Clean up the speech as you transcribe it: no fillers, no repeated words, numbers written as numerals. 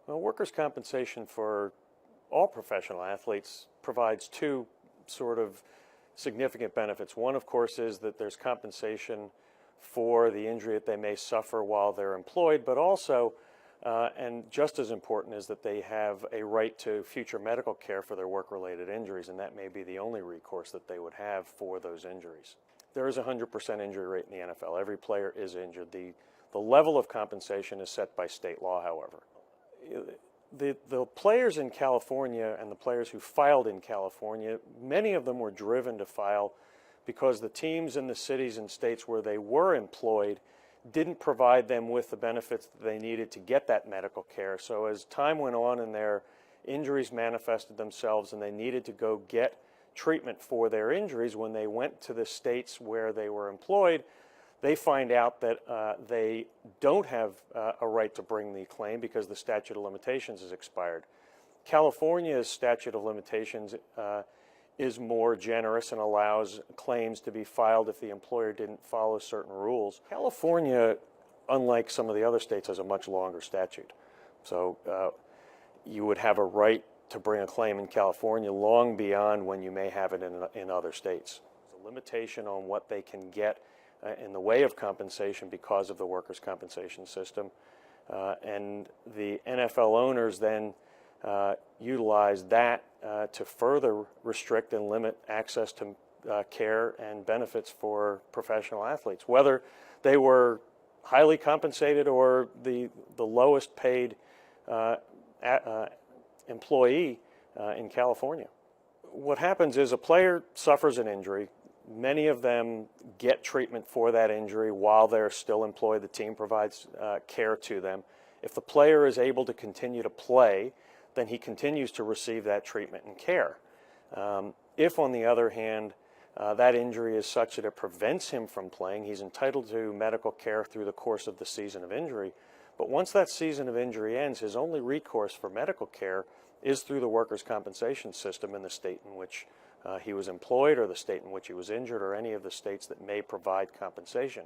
Well, workers' compensation for all professional athletes provides two sort of significant benefits. One, of course, is that there's compensation for the injury that they may suffer while they're employed, but also, and just as important, is that they have a right to future medical care for their work-related injuries, and that may be the only recourse that they would have for those injuries. There is a 100% injury rate in the NFL. Every player is injured. The level of compensation is set by state law, however. The players in California and the players who filed in California, many of them were driven to file because the teams in the cities and states where they were employed didn't provide them with the benefits that they needed to get that medical care. So as time went on and their injuries manifested themselves and they needed to go get treatment for their injuries, when they went to the states where they were employed, they find out that they don't have a right to bring the claim because the statute of limitations has expired. California's statute of limitations is more generous and allows claims to be filed if the employer didn't follow certain rules. California, unlike some of the other states, has a much longer statute. So you would have a right to bring a claim in California long beyond when you may have it in other states. There's a limitation on what they can get in the way of compensation because of the workers' compensation system. And the NFL owners then utilize that to further restrict and limit access to care and benefits for professional athletes, whether they were highly compensated or the lowest paid employee in California. What happens is a player suffers an injury. Many of them get treatment for that injury while they're still employed. The team provides care to them. If the player is able to continue to play, then he continues to receive that treatment and care. If, on the other hand, that injury is such that it prevents him from playing, he's entitled to medical care through the course of the season of injury. But once that season of injury ends, his only recourse for medical care is through the workers' compensation system in the state in which he was employed, or the state in which he was injured, or any of the states that may provide compensation.